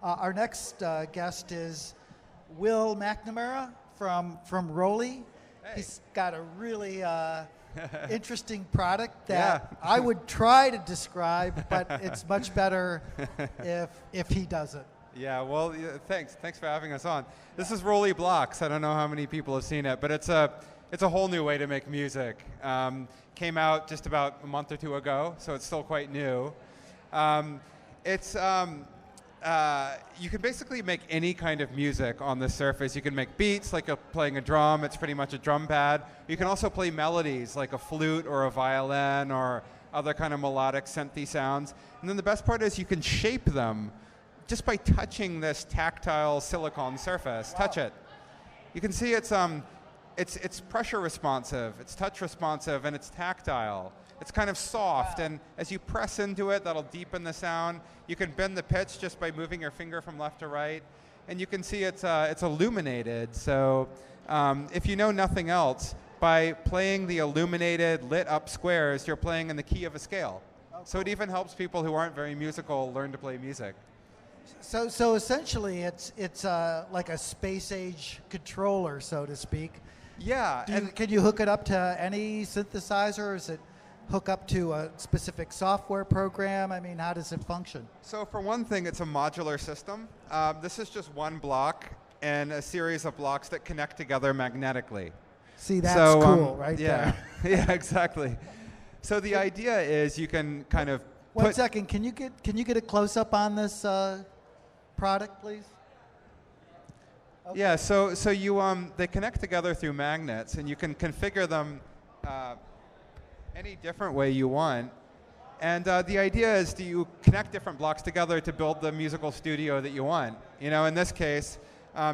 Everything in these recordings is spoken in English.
Our next guest is Will McNamara from ROLI. Hey. He's got a really interesting product that I would try to describe, but it's much better if he does it. Yeah, well, thanks for having us on. This is ROLI Blocks. I don't know how many people have seen it, but it's a whole new way to make music. Came out just about a month or two ago, so it's still quite new. You can basically make any kind of music on the surface. You can make beats like playing a drum. It's pretty much a drum pad. You can also play melodies like a flute or a violin or other kind of melodic synthy sounds. And then the best part is you can shape them just by touching this tactile silicone surface. Wow. Touch it. You can see it's pressure responsive, it's touch responsive, and it's tactile. It's kind of soft, and as you press into it, that'll deepen the sound. You can bend the pitch just by moving your finger from left to right, and you can see it's illuminated. So if you know nothing else, by playing the illuminated, lit up squares, you're playing in the key of a scale. Oh, cool. So it even helps people who aren't very musical learn to play music. So essentially, it's like a space age controller, so to speak. Yeah. Can you hook it up to any synthesizer, or is it hook up to a specific software program? I mean, how does it function? So for one thing, it's a modular system. This is just one block and a series of blocks that connect together magnetically. See, that's cool, right yeah. there. Yeah, exactly. So the idea is you can kind of One second, can you get a close-up on this product, please? Okay. Yeah, so you they connect together through magnets, and you can configure them any different way you want. And the idea is that you connect different blocks together to build the musical studio that you want. You know, in this case,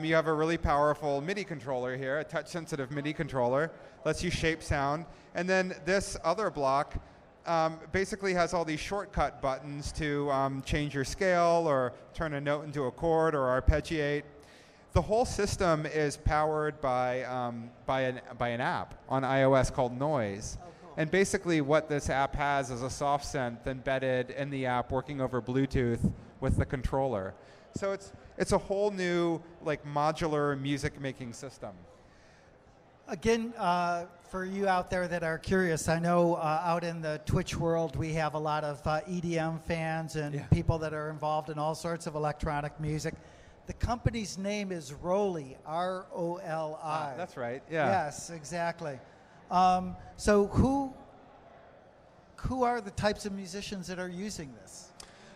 you have a really powerful MIDI controller here, a touch-sensitive MIDI controller, lets you shape sound. And then this other block basically has all these shortcut buttons to change your scale or turn a note into a chord or arpeggiate. The whole system is powered by an app on iOS called Noise. Oh, cool. And basically what this app has is a soft synth embedded in the app working over Bluetooth with the controller. So it's a whole new like modular music making system. Again, for you out there that are curious, I know out in the Twitch world we have a lot of EDM fans and people that are involved in all sorts of electronic music. The company's name is ROLI, R-O-L-I. That's right, yeah. Yes, exactly. So who are the types of musicians that are using this?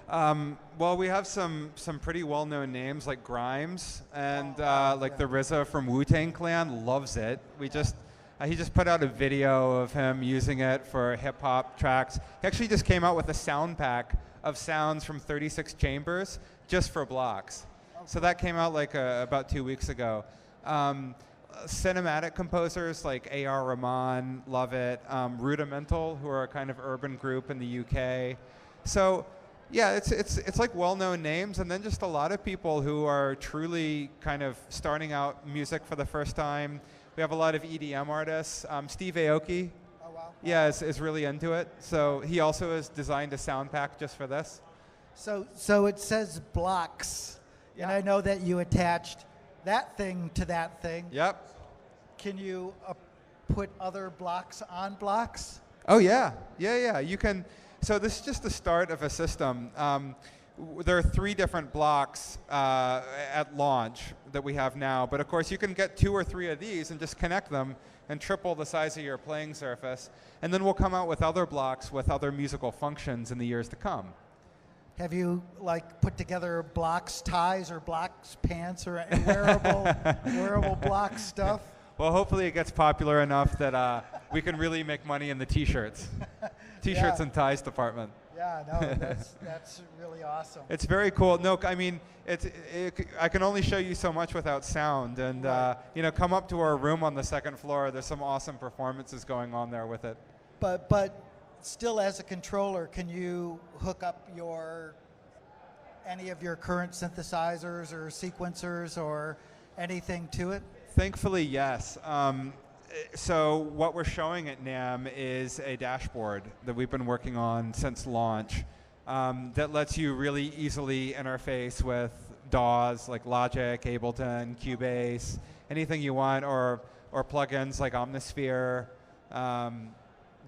Well, we have some pretty well-known names like Grimes and like the RZA from Wu-Tang Clan loves it. He just put out a video of him using it for hip-hop tracks. He actually just came out with a sound pack of sounds from 36 chambers just for blocks. So that came out like about 2 weeks ago. Cinematic composers like A.R. Rahman love it. Rudimental, who are a kind of urban group in the UK. So yeah, it's like well-known names, and then just a lot of people who are truly kind of starting out music for the first time. We have a lot of EDM artists. Steve Aoki, oh, wow. Yeah, is really into it. So he also has designed a sound pack just for this. So it says blocks. Yeah. And I know that you attached that thing to that thing. Yep. Can you put other blocks on blocks? Oh yeah, you can. So this is just the start of a system. There are 3 different blocks at launch that we have now, but of course you can get 2 or 3 of these and just connect them and triple the size of your playing surface. And then we'll come out with other blocks with other musical functions in the years to come. Have you like put together blocks ties or blocks pants or wearable block stuff? Well, hopefully it gets popular enough that we can really make money in the T-shirts. T-shirts and ties department. Yeah, no, that's really awesome. It's very cool. No, I mean, I can only show you so much without sound. And, you know, come up to our room on the 2nd floor. There's some awesome performances going on there with it. But still, as a controller, can you hook up any of your current synthesizers or sequencers or anything to it? Thankfully, yes. So what we're showing at NAMM is a dashboard that we've been working on since launch that lets you really easily interface with DAWs like Logic, Ableton, Cubase, anything you want, or plugins like Omnisphere,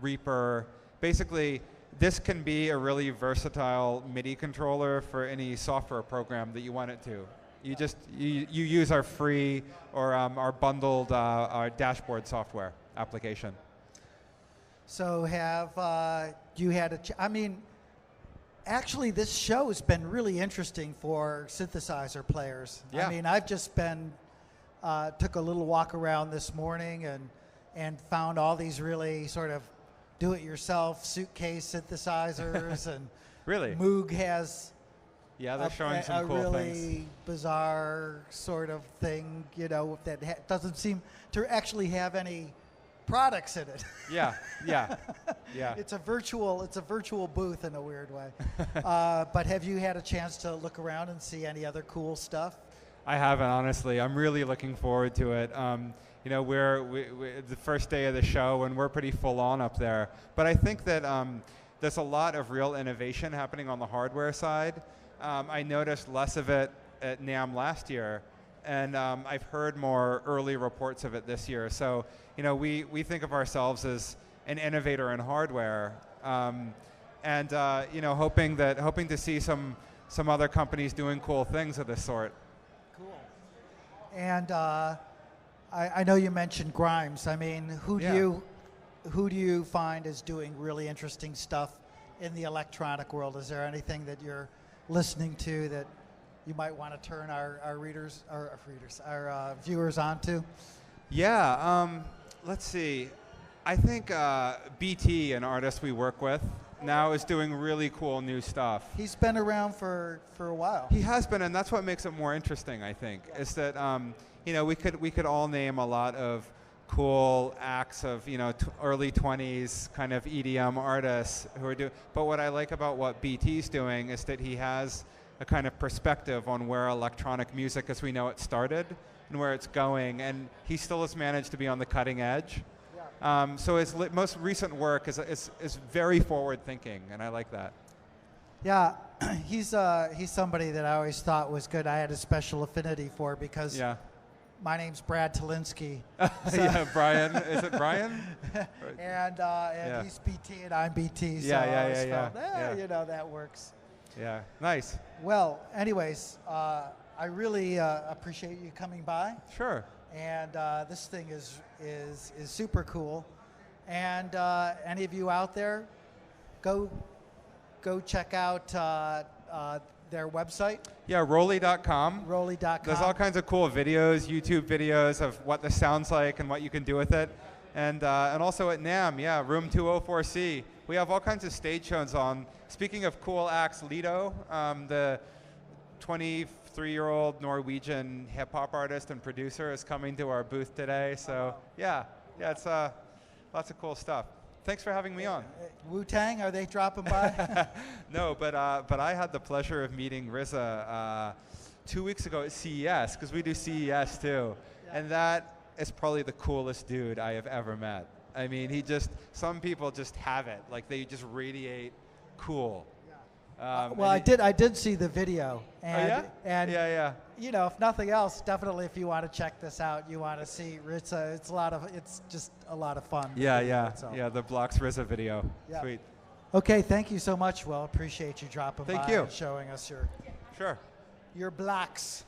Reaper. Basically, this can be a really versatile MIDI controller for any software program that you want it to. You use our free or our bundled our dashboard software application. So have you had a? I mean, actually, this show has been really interesting for synthesizer players. Yeah. I mean, I've just been took a little walk around this morning and found all these really sort of do-it-yourself suitcase synthesizers and Really? Moog has. Yeah, they're showing some cool really things. bizarre sort of thing, you know, that doesn't seem to actually have any products in it. Yeah, yeah, yeah. It's a virtual booth in a weird way. But have you had a chance to look around and see any other cool stuff? I haven't, honestly. I'm really looking forward to it. You know, we're the first day of the show, and we're pretty full on up there. But I think that there's a lot of real innovation happening on the hardware side. I noticed less of it at NAMM last year, and I've heard more early reports of it this year. So, you know, we think of ourselves as an innovator in hardware, and you know, hoping to see some other companies doing cool things of this sort. Cool. And I know you mentioned Grimes. I mean, who do you find is doing really interesting stuff in the electronic world? Is there anything that you're listening to that you might want to turn our viewers onto? Yeah, let's see. I think BT, an artist we work with, now is doing really cool new stuff. He's been around for a while. He has been, and that's what makes it more interesting, I think, is that you know, we could all name a lot of cool acts of, you know, early 20s kind of EDM artists who are doing, but what I like about what BT's doing is that he has a kind of perspective on where electronic music as we know it started and where it's going, and he still has managed to be on the cutting edge. Yeah. So his most recent work is very forward thinking, and I like that. Yeah, he's somebody that I always thought was good. I had a special affinity for because my name's Brad Talinsky. Yeah, Brian. Is it Brian? and he's BT and I'm BT. So Yeah. You know, that works. Yeah, nice. Well, anyways, I really appreciate you coming by. Sure. And this thing is super cool. And any of you out there, go check out their website. Yeah, ROLI.com. ROLI.com. There's all kinds of cool videos, YouTube videos of what this sounds like and what you can do with it. And also at NAMM, yeah, room 204C. We have all kinds of stage shows on. Speaking of cool acts, Lido, the 23-year-old Norwegian hip-hop artist and producer, is coming to our booth today. So yeah, it's lots of cool stuff. Thanks for having me on. Wu-Tang, are they dropping by? No, but I had the pleasure of meeting RZA 2 weeks ago at CES, because we do CES too. Yeah. And that is probably the coolest dude I have ever met. I mean, some people just have it. Like, they just radiate cool. Well, I did see the video, and yeah. You know, if nothing else, definitely if you want to check this out, you want to see RZA. It's just a lot of fun. Yeah, the Blocks RZA video. Yeah. Sweet. Okay, thank you so much, Will. Appreciate you dropping by Thank you. and showing us Sure. your blocks.